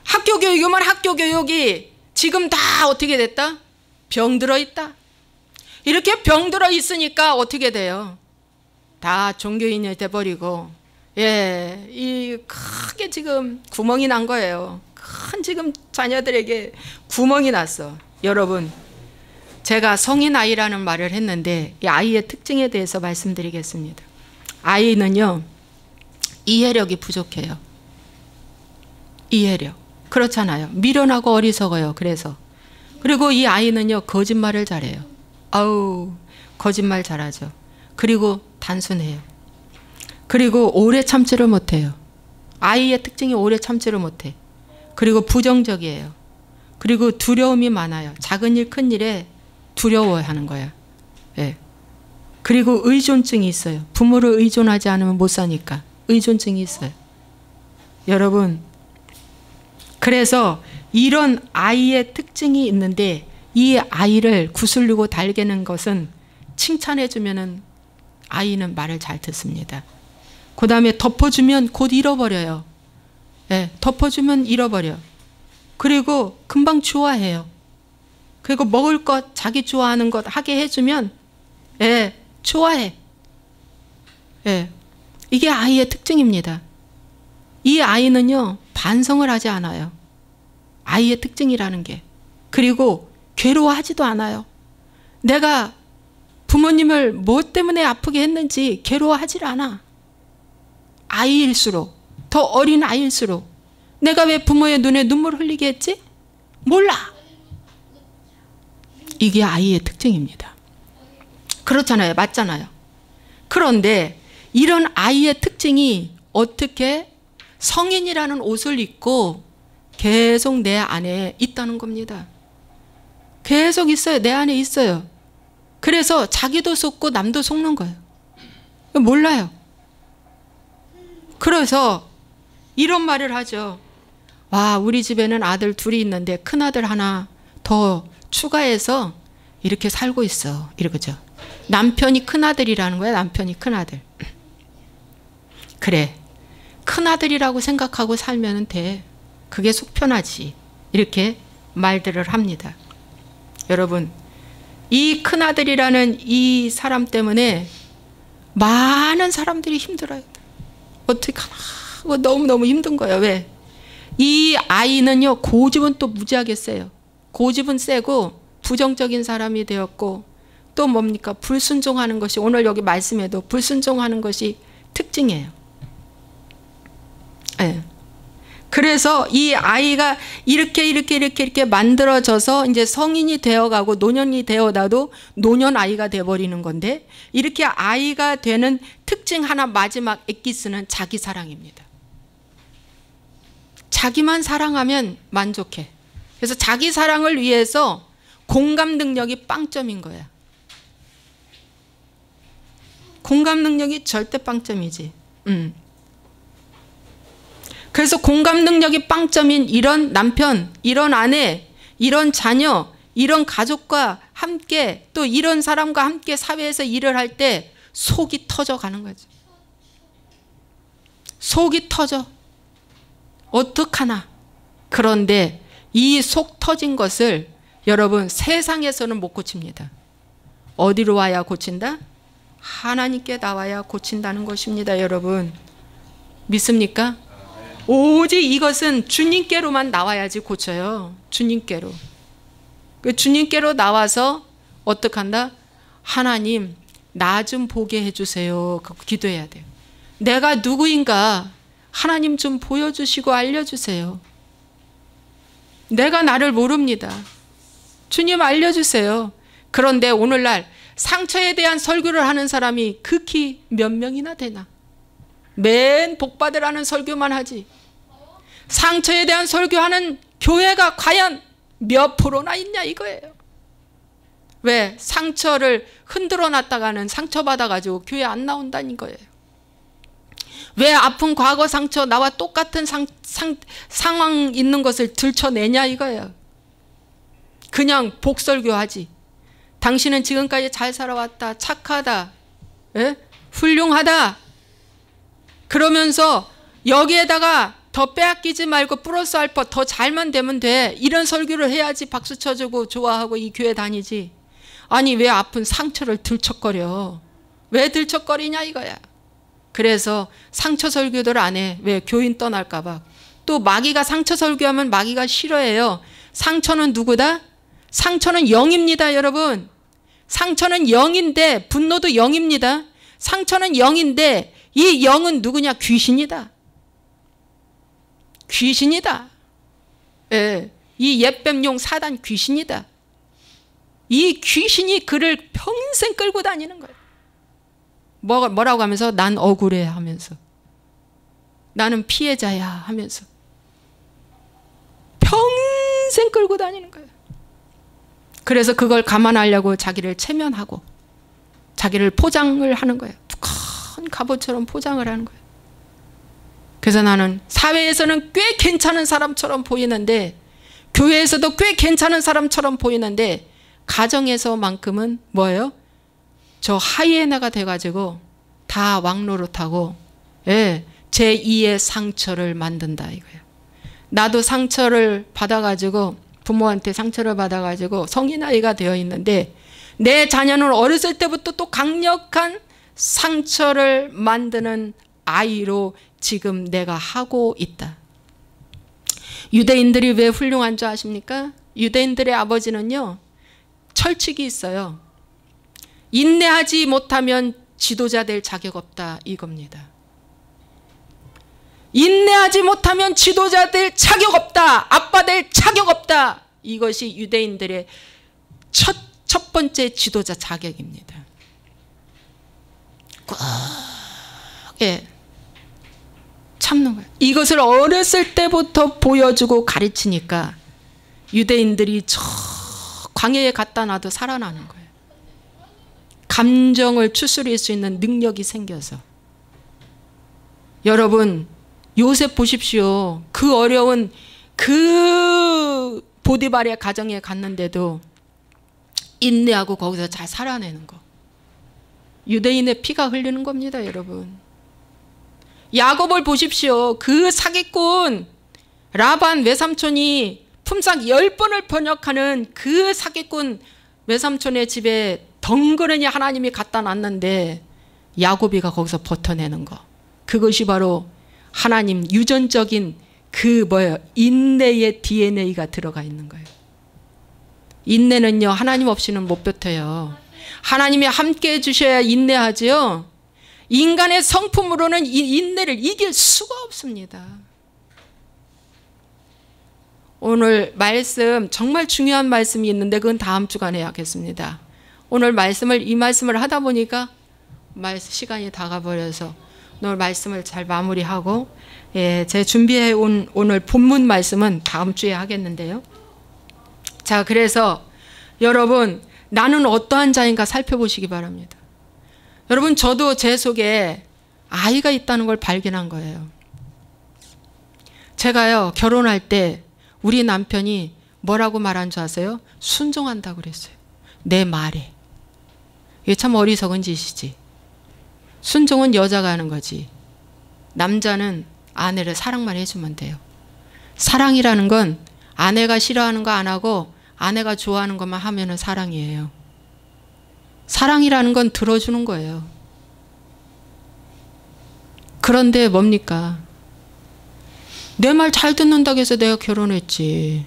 학교 교육이면 학교 교육이 지금 다 어떻게 됐다? 병들어 있다. 이렇게 병들어 있으니까 어떻게 돼요? 다 종교인이 돼버리고 예, 이 크게 지금 구멍이 난 거예요. 큰 지금 자녀들에게 구멍이 났어. 여러분 제가 성인 아이라는 말을 했는데 이 아이의 특징에 대해서 말씀드리겠습니다. 아이는요 이해력이 부족해요. 이해력. 그렇잖아요. 미련하고 어리석어요. 그리고 이 아이는요 거짓말을 잘해요. 아우 거짓말 잘하죠. 그리고 단순해요. 그리고 오래 참지를 못해요. 아이의 특징이 오래 참지를 못해. 그리고 부정적이에요. 그리고 두려움이 많아요. 작은 일 큰 일에 두려워하는 거야. 예. 그리고 의존증이 있어요. 부모를 의존하지 않으면 못 사니까 의존증이 있어요. 여러분 그래서 이런 아이의 특징이 있는데 이 아이를 구슬리고 달게는 것은 칭찬해주면 아이는 말을 잘 듣습니다. 그 다음에 덮어주면 곧 잃어버려요. 예, 덮어주면 잃어버려. 그리고 금방 좋아해요. 그리고 먹을 것 자기 좋아하는 것 하게 해주면 예, 좋아해. 예, 이게 아이의 특징입니다. 이 아이는요 반성을 하지 않아요. 아이의 특징이라는 게. 그리고 괴로워하지도 않아요. 내가 부모님을 뭐 때문에 아프게 했는지 괴로워하질 않아. 아이일수록 더 어린 아이일수록 내가 왜 부모의 눈에 눈물을 흘리게 했지? 몰라. 이게 아이의 특징입니다. 그렇잖아요. 맞잖아요. 그런데 이런 아이의 특징이 어떻게 성인이라는 옷을 입고 계속 내 안에 있다는 겁니다. 계속 있어요. 내 안에 있어요. 그래서 자기도 속고 남도 속는 거예요. 몰라요. 그래서 이런 말을 하죠. 와, 우리 집에는 아들 둘이 있는데 큰아들 하나 더 추가해서 이렇게 살고 있어. 이러죠. 남편이 큰아들이라는 거야. 남편이 큰아들. 그래. 큰아들이라고 생각하고 살면 돼. 그게 속 편하지. 이렇게 말들을 합니다. 여러분, 이 큰아들이라는 이 사람 때문에 많은 사람들이 힘들어요. 어떡하나, 너무너무 힘든 거예요. 왜? 이 아이는요, 고집은 또 무지하게 세요. 고집은 세고 부정적인 사람이 되었고, 또 뭡니까? 불순종하는 것이, 오늘 여기 말씀에도 불순종하는 것이 특징이에요. 네. 그래서 이 아이가 이렇게 만들어져서 이제 성인이 되어가고 노년이 되어나도 노년 아이가 돼버리는 건데, 이렇게 아이가 되는 특징 하나, 마지막 엑기스는 자기 사랑입니다. 자기만 사랑하면 만족해. 그래서 자기 사랑을 위해서 공감 능력이 빵점인 거야. 공감 능력이 절대 빵점이지. 그래서 공감 능력이 빵점인 이런 남편, 이런 아내, 이런 자녀, 이런 가족과 함께, 또 이런 사람과 함께 사회에서 일을 할 때 속이 터져가는 거죠. 속이 터져. 어떡하나. 그런데 이 속 터진 것을 여러분 세상에서는 못 고칩니다. 어디로 와야 고친다? 하나님께 나와야 고친다는 것입니다. 여러분, 믿습니까? 오직 이것은 주님께로만 나와야지 고쳐요. 주님께로. 그 주님께로 나와서 어떡한다? 하나님, 나 좀 보게 해주세요. 기도해야 돼요. 내가 누구인가 하나님 좀 보여주시고 알려주세요. 내가 나를 모릅니다. 주님 알려주세요. 그런데 오늘날 상처에 대한 설교를 하는 사람이 극히 몇 명이나 되나? 맨 복받으라는 설교만 하지. 상처에 대한 설교하는 교회가 과연 몇 프로나 있냐 이거예요. 왜? 상처를 흔들어 놨다가는 상처받아가지고 교회 안 나온다는 거예요. 왜 아픈 과거 상처, 나와 똑같은 상황 있는 것을 들춰내냐 이거예요. 그냥 복설교하지. 당신은 지금까지 잘 살아왔다, 착하다, 에? 훌륭하다. 그러면서 여기에다가 더 빼앗기지 말고 플러스 알파 더 잘만 되면 돼. 이런 설교를 해야지 박수 쳐주고 좋아하고 이 교회 다니지. 아니 왜 아픈 상처를 들척거려. 왜 들척거리냐 이거야. 그래서 상처 설교들 안 해. 왜? 교인 떠날까 봐. 또 마귀가 상처 설교하면 마귀가 싫어해요. 상처는 누구다? 상처는 영입니다, 여러분. 상처는 영인데 분노도 영입니다. 상처는 영인데 이 영은 누구냐? 귀신이다. 귀신이다. 예, 이 옛뱀용 사단 귀신이다. 이 귀신이 그를 평생 끌고 다니는 거예요. 뭐라고 하면서 난 억울해 하면서 나는 피해자야 하면서 평생 끌고 다니는 거예요. 그래서 그걸 감안하려고 자기를 체면하고 자기를 포장을 하는 거예요. 큰 갑옷처럼 포장을 하는 거예요. 그래서 나는 사회에서는 꽤 괜찮은 사람처럼 보이는데 교회에서도 꽤 괜찮은 사람처럼 보이는데 가정에서만큼은 뭐예요? 저 하이에나가 돼가지고 다 왕노릇하고 예, 제2의 상처를 만든다 이거예요. 나도 상처를 받아가지고 부모한테 상처를 받아가지고 성인 아이가 되어 있는데 내 자녀는 어렸을 때부터 또 강력한 상처를 만드는 아이로 지금 내가 하고 있다. 유대인들이 왜 훌륭한 줄 아십니까? 유대인들의 아버지는요 철칙이 있어요. 인내하지 못하면 지도자 될 자격 없다 이겁니다. 인내하지 못하면 지도자 될 자격 없다. 아빠 될 자격 없다. 이것이 유대인들의 첫 번째 지도자 자격입니다. 꼭 예, 참는 거예요. 이것을 어렸을 때부터 보여주고 가르치니까 유대인들이 저 광야에 갖다 놔도 살아나는 거예요. 감정을 추스릴 수 있는 능력이 생겨서. 여러분 요셉 보십시오. 그 어려운 그 보디발의 가정에 갔는데도 인내하고 거기서 잘 살아내는 거. 유대인의 피가 흘리는 겁니다, 여러분. 야곱을 보십시오. 그 사기꾼 라반 외삼촌이 품삯 10번을 번역하는 그 사기꾼 외삼촌의 집에 덩그러니 하나님이 갖다 놨는데 야곱이가 거기서 버텨내는 거, 그것이 바로 하나님 유전적인 그 인내의 DNA가 들어가 있는 거예요. 인내는요, 하나님 없이는 못 버텨요. 하나님이 함께 해주셔야 인내하지요. 인간의 성품으로는 이 인내를 이길 수가 없습니다. 오늘 말씀 정말 중요한 말씀이 있는데 그건 다음 주간에 하겠습니다. 오늘 이 말씀을 하다 보니까 시간이 다 가버려서 오늘 말씀을 잘 마무리하고, 제 준비해 온 오늘 본문 말씀은 다음 주에 하겠는데요. 자, 그래서 여러분, 나는 어떠한 자인가 살펴보시기 바랍니다. 여러분, 저도 제 속에 아이가 있다는 걸 발견한 거예요. 제가요, 결혼할 때 우리 남편이 뭐라고 말한 줄 아세요? 순종한다고 그랬어요. 내 말에. 이게 참 어리석은 짓이지. 순종은 여자가 하는 거지. 남자는 아내를 사랑만 해주면 돼요. 사랑이라는 건 아내가 싫어하는 거 안 하고 아내가 좋아하는 것만 하면은 사랑이에요. 사랑이라는 건 들어주는 거예요. 그런데 뭡니까? 내 말 잘 듣는다고 해서 내가 결혼했지.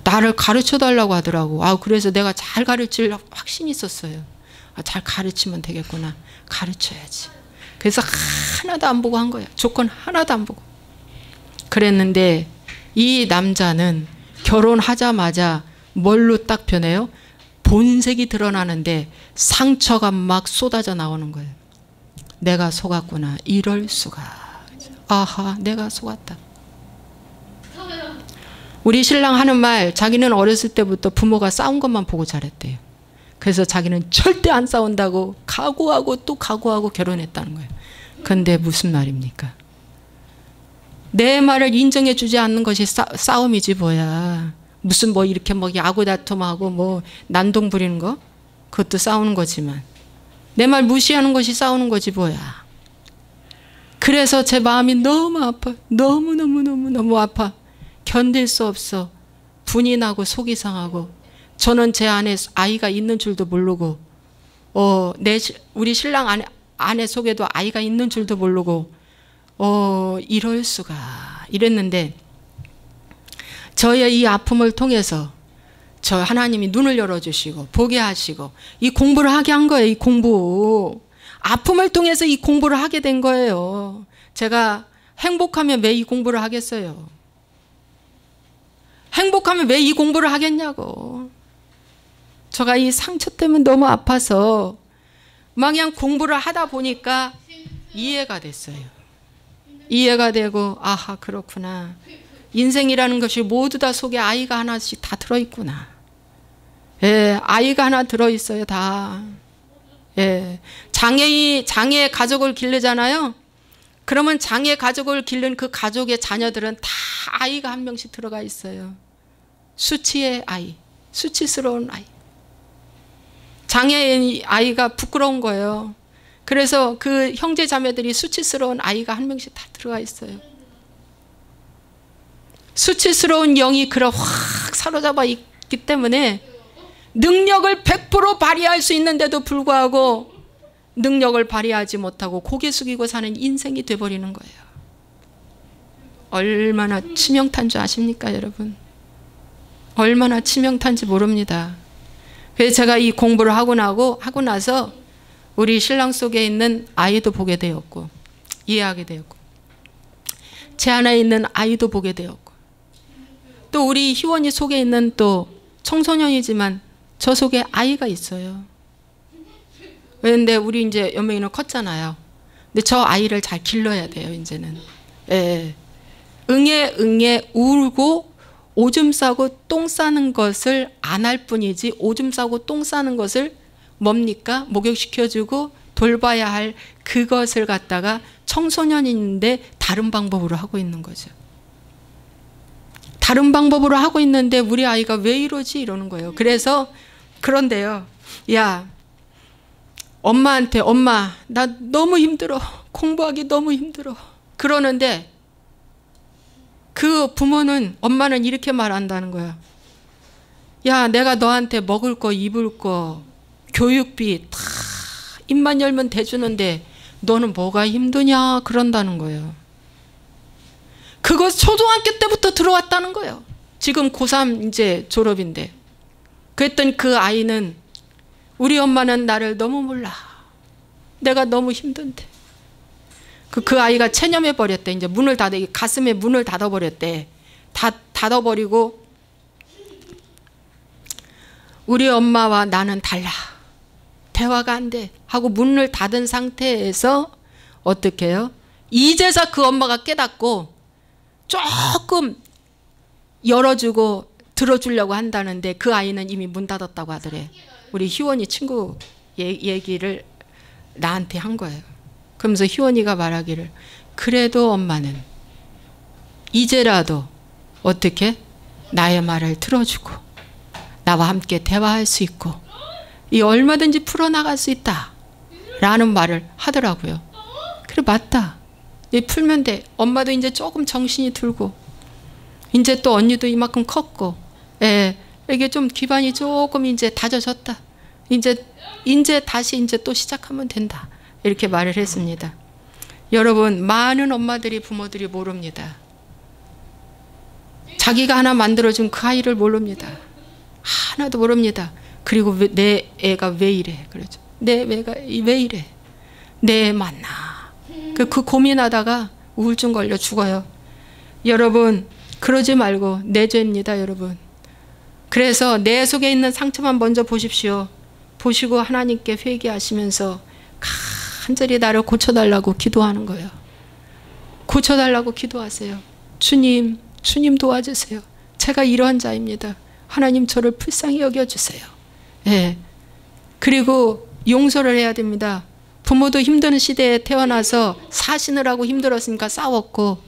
나를 가르쳐 달라고 하더라고. 그래서 내가 잘 가르칠 확신이 있었어요. 잘 가르치면 되겠구나. 가르쳐야지. 그래서 하나도 안 보고 한 거야. 조건 하나도 안 보고. 그랬는데 이 남자는 결혼하자마자 뭘로 딱 변해요? 본색이 드러나는데 상처가 막 쏟아져 나오는 거예요. 내가 속았구나. 이럴 수가. 아하, 내가 속았다. 우리 신랑 하는 말, 자기는 어렸을 때부터 부모가 싸운 것만 보고 자랐대요. 그래서 자기는 절대 안 싸운다고 각오하고 또 각오하고 결혼했다는 거예요. 근데 무슨 말입니까? 내 말을 인정해 주지 않는 것이 싸움이지 뭐야. 무슨 이렇게 야구 다툼하고 난동 부리는 거? 그것도 싸우는 거지만 내 말 무시하는 것이 싸우는 거지 뭐야. 그래서 제 마음이 너무 아파. 너무 아파. 견딜 수 없어. 분이 나고 속이 상하고, 저는 제 안에 아이가 있는 줄도 모르고, 우리 신랑 아내 속에도 아이가 있는 줄도 모르고, 이럴 수가. 이랬는데 저의 이 아픔을 통해서 저 하나님이 눈을 열어주시고 보게 하시고 이 공부를 하게 한 거예요. 이 공부. 아픔을 통해서 이 공부를 하게 된 거예요. 제가 행복하면 왜 이 공부를 하겠어요? 행복하면 왜 이 공부를 하겠냐고. 제가 이 상처 때문에 너무 아파서 막 그냥 공부를 하다 보니까 이해가 됐어요. 이해가 되고, 아하, 그렇구나. 인생이라는 것이 모두 다 속에 아이가 하나씩 다 들어있구나. 아이가 하나 들어있어요, 다. 장애 가족을 기르잖아요. 그러면 장애 가족을 기른 그 가족의 자녀들은 다 아이가 한 명씩 들어가 있어요. 수치의 아이, 수치스러운 아이. 장애인 아이가 부끄러운 거예요. 그래서 그 형제 자매들이 수치스러운 아이가 한 명씩 다 들어가 있어요. 수치스러운 영이 확 사로잡아 있기 때문에 능력을 100% 발휘할 수 있는데도 불구하고 능력을 발휘하지 못하고 고개 숙이고 사는 인생이 돼버리는 거예요. 얼마나 치명타인 줄 아십니까, 여러분? 얼마나 치명타인지 모릅니다. 그래서 제가 이 공부를 하고 나서 우리 신랑 속에 있는 아이도 보게 되었고, 이해하게 되었고, 제 안에 있는 아이도 보게 되었고, 또 우리 희원이 속에 있는 또 청소년이지만 저 속에 아이가 있어요. 그런데 우리 이제 연명이는 컸잖아요. 근데 저 아이를 잘 길러야 돼요, 이제는. 응애 울고 오줌 싸고 똥 싸는 것을 안 할 뿐이지, 오줌 싸고 똥 싸는 것을 뭡니까? 목욕시켜주고 돌봐야 할 그것을 갖다가 청소년인데 다른 방법으로 하고 있는 거죠. 다른 방법으로 하고 있는데 우리 아이가 왜 이러지? 이러는 거예요. 그래서 그런데요. 야, 엄마한테 엄마 나 너무 힘들어. 공부하기 너무 힘들어. 그러는데 그 부모는, 엄마는 이렇게 말한다는 거야. 야, 내가 너한테 먹을 거, 입을 거, 교육비 다 입만 열면 대주는데 너는 뭐가 힘드냐 그런다는 거예요. 그거 초등학교 때부터 들어왔다는 거예요. 지금 고3 이제 졸업인데. 그랬더니 그 아이는 우리 엄마는 나를 너무 몰라. 내가 너무 힘든데. 그 아이가 체념해 버렸대. 이제 문을 닫아, 가슴에 문을 닫아버렸대. 닫아버리고 우리 엄마와 나는 달라. 대화가 안 돼. 하고 문을 닫은 상태에서 어떻게 해요? 이제서 그 엄마가 깨닫고 조금 열어주고 들어주려고 한다는데 그 아이는 이미 문 닫았다고 하더래. 우리 희원이 친구 얘기를 나한테 한 거예요. 그러면서 희원이가 말하기를 그래도 엄마는 이제라도 어떻게 나의 말을 들어주고 나와 함께 대화할 수 있고 이 얼마든지 풀어나갈 수 있다 라는 말을 하더라고요. 그래 맞다. 풀면 돼. 엄마도 이제 조금 정신이 들고 이제 또 언니도 이만큼 컸고 예, 이게 좀 기반이 조금 이제 다져졌다. 이제 다시 이제 또 시작하면 된다. 이렇게 말을 했습니다. 여러분, 많은 엄마들이 부모들이 모릅니다. 자기가 하나 만들어준 그 아이를 모릅니다. 하나도 모릅니다. 그리고 내 애가 왜 이래? 그러죠. 내 애가 왜 이래? 내 애 맞나? 그 고민하다가 우울증 걸려 죽어요. 여러분, 그러지 말고 내 죄입니다, 여러분. 그래서 내 속에 있는 상처만 먼저 보십시오. 보시고 하나님께 회개하시면서 간절히 나를 고쳐달라고 기도하는 거예요. 고쳐달라고 기도하세요. 주님 도와주세요. 제가 이러한 자입니다. 하나님 저를 불쌍히 여겨주세요. 예. 그리고 용서를 해야 됩니다. 부모도 힘든 시대에 태어나서 사시느라고 힘들었으니까 싸웠고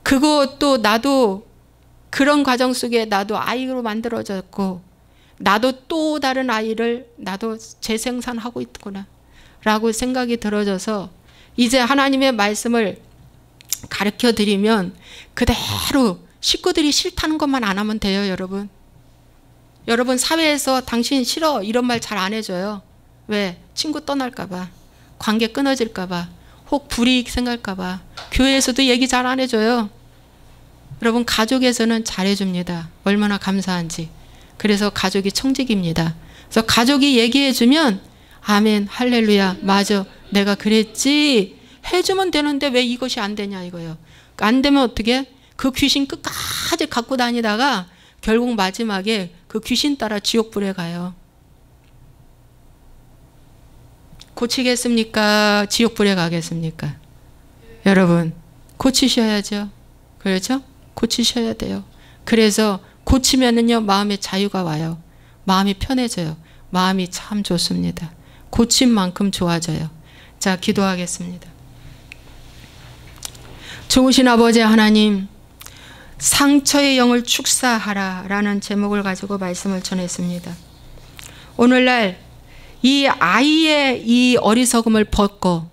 그것도 나도 그런 과정 속에 나도 아이로 만들어졌고 나도 또 다른 아이를 나도 재생산하고 있구나 라고 생각이 들어져서 이제 하나님의 말씀을 가르쳐 드리면 그대로 식구들이 싫다는 것만 안 하면 돼요. 여러분 사회에서 당신 싫어 이런 말 잘 안 해줘요. 왜? 친구 떠날까 봐, 관계 끊어질까 봐, 혹 불이익 생길까 봐. 교회에서도 얘기 잘 안 해줘요. 여러분 가족에서는 잘해줍니다. 얼마나 감사한지. 그래서 가족이 청직입니다. 그래서 가족이 얘기해주면 아멘 할렐루야 맞아 내가 그랬지 해주면 되는데 왜 이것이 안 되냐 이거예요. 안 되면 어떻게? 그 귀신 끝까지 갖고 다니다가 결국 마지막에 그 귀신 따라 지옥불에 가요. 고치겠습니까? 지옥불에 가겠습니까? 여러분 고치셔야죠. 그렇죠? 고치셔야 돼요. 그래서 고치면은요 마음의 자유가 와요. 마음이 편해져요. 마음이 참 좋습니다. 고친 만큼 좋아져요. 자, 기도하겠습니다. 좋으신 아버지 하나님, 상처의 영을 축사하라 라는 제목을 가지고 말씀을 전했습니다. 오늘날 이 아이의 이 어리석음을 벗고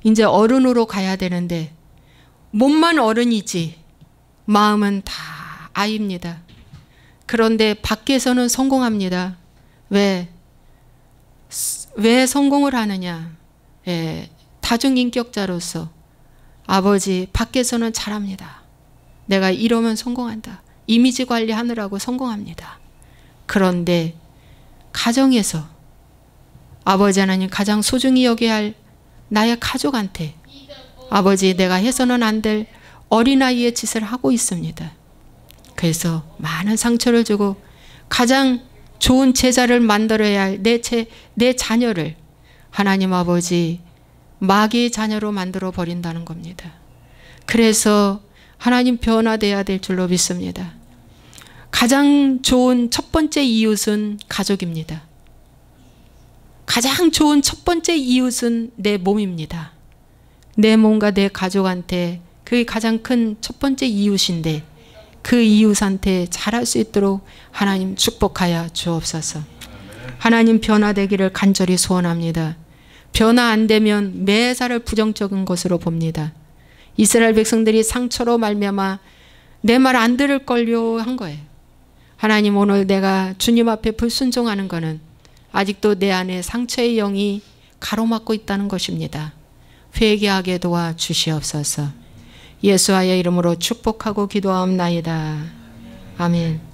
이제 어른으로 가야 되는데 몸만 어른이지 마음은 다 아이입니다. 그런데 밖에서는 성공합니다. 왜 성공을 하느냐? 예, 다중인격자로서 아버지 밖에서는 잘합니다. 내가 이러면 성공한다. 이미지 관리하느라고 성공합니다. 그런데 가정에서 아버지 하나님 가장 소중히 여겨야 할 나의 가족한테 아버지 내가 해서는 안 될 어린아이의 짓을 하고 있습니다. 그래서 많은 상처를 주고 가장 좋은 제자를 만들어야 할 내 자녀를 하나님 아버지 마귀의 자녀로 만들어 버린다는 겁니다. 그래서 하나님 변화돼야 될 줄로 믿습니다. 가장 좋은 첫 번째 이웃은 가족입니다. 가장 좋은 첫 번째 이웃은 내 몸입니다. 내 몸과 내 가족한테 그게 가장 큰 첫 번째 이웃인데 그 이웃한테 잘할 수 있도록 하나님 축복하여 주옵소서. 하나님 변화되기를 간절히 소원합니다. 변화 안 되면 매사를 부정적인 것으로 봅니다. 이스라엘 백성들이 상처로 말미암아 내 말 안 들을걸요 한 거예요. 하나님, 오늘 내가 주님 앞에 불순종하는 거는 아직도 내 안에 상처의 영이 가로막고 있다는 것입니다. 회개하게 도와 주시옵소서. 예수와의 이름으로 축복하고 기도하옵나이다. 아멘.